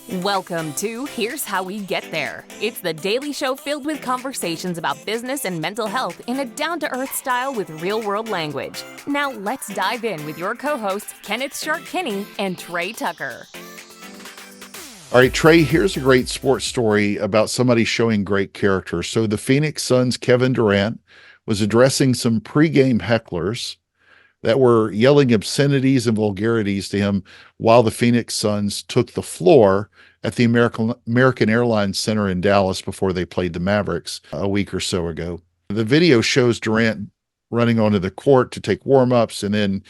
Welcome to Here's How We Get There. It's the daily show filled with conversations about business and mental health in a down-to-earth style with real-world language. Now let's dive in with your co-hosts, Kenneth Shark Kinney and Trey Tucker. All right, Trey, here's a great sports story about somebody showing great character. So the Phoenix Suns' Kevin Durant was addressing some pregame hecklers that were yelling obscenities and vulgarities to him while the Phoenix Suns took the floor at the American Airlines Center in Dallas before they played the Mavericks a week or so ago. The video shows Durant running onto the court to take warm-ups, and then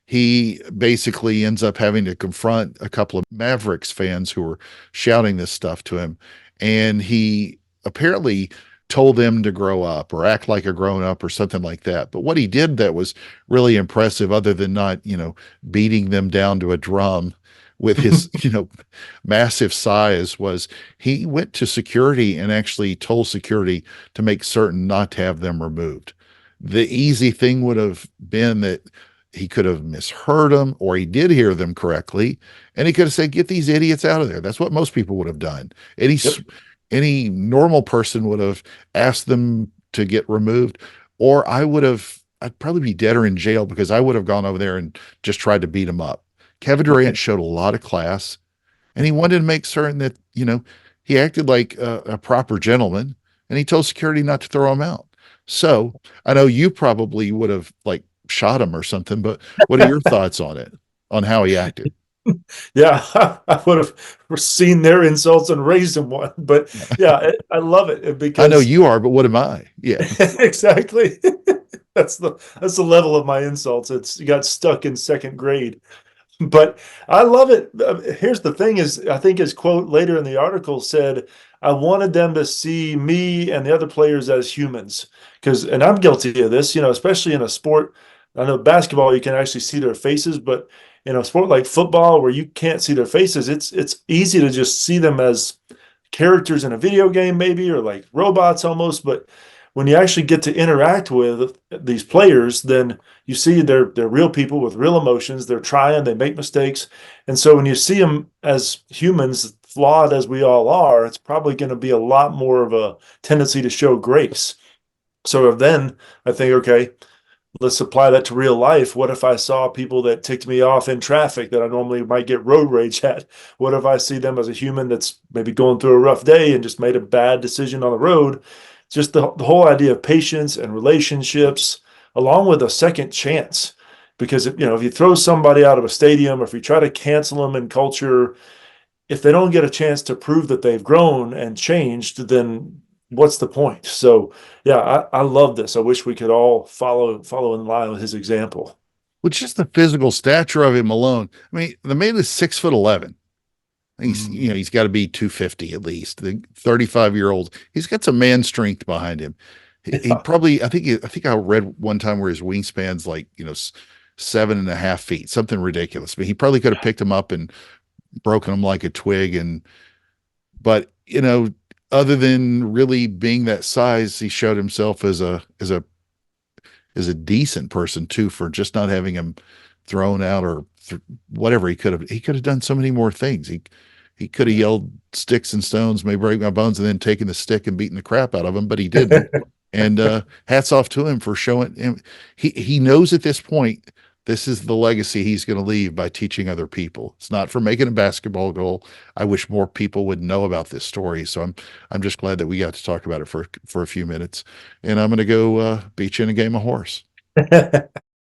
he basically ends up having to confront a couple of Mavericks fans who were shouting this stuff to him. And he apparently told them to grow up or act like a grown up or something like that. But what he did that was really impressive, other than not, beating them down to a drum with his, massive size, was he went to security and actually told security to make certain not to have them removed. The easy thing would have been that he could have misheard them, or he did hear them correctly, and he could have said, "Get these idiots out of there." That's what most people would have done. Any normal person would have asked them to get removed, or I'd probably be dead or in jail, because I would have gone over there and just tried to beat him up. Kevin Durant showed a lot of class, and he wanted to make certain that, he acted like a proper gentleman, and he told security not to throw him out. So I know you probably would have shot him or something, but what are your thoughts on it, on how he acted? Yeah, I would have seen their insults and raised them one. But yeah, I love it because I know you are, but what am I? Yeah, exactly. That's the level of my insults. You got stuck in second grade. But I love it. Here's the thing: is I think his quote later in the article said, "I wanted them to see me and the other players as humans," and I'm guilty of this. Especially in a sport. I know basketball, you can actually see their faces, but in a sport like football where you can't see their faces, it's easy to just see them as characters in a video game, maybe, or like robots almost. But when you actually get to interact with these players, then you see they're real people with real emotions. They're trying, they make mistakes. And so when you see them as humans, flawed as we all are, it's probably going to be a lot more of a tendency to show grace. So then I think, okay, let's apply that to real life. What if I saw people that ticked me off in traffic that I normally might get road rage at? What if I see them as a human that's maybe going through a rough day and just made a bad decision on the road? Just the whole idea of patience and relationships, along with a second chance. Because if you throw somebody out of a stadium, or if you try to cancel them in culture, if they don't get a chance to prove that they've grown and changed, then what's the point? So yeah, I love this. I wish we could all follow in line with his example. well, just the physical stature of him alone. I mean, the man is 6'11". He's got to be 250 at least. The 35-year-old, he's got some man strength behind him. He probably, I think I read one time where his wingspan's 7.5 feet, something ridiculous. But he probably could have picked him up and broken him like a twig. But other than really being that size, he showed himself as a decent person too, for just not having him thrown out or whatever. He could have done so many more things. He could have yelled sticks and stones may break my bones, and then taken the stick and beaten the crap out of him, but he didn't. And hats off to him for showing him. He knows at this point, this is the legacy he's going to leave by teaching other people. It's not for making a basketball goal. I wish more people would know about this story. So I'm just glad that we got to talk about it for a few minutes. And I'm going to go beat you in a game of horse.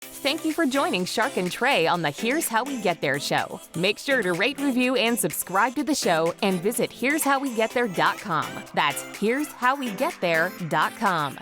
Thank you for joining Shark and Trey on the Here's How We Get There show. Make sure to rate, review, and subscribe to the show, and visit here'showwegetthere.com. That's here'showwegetthere.com.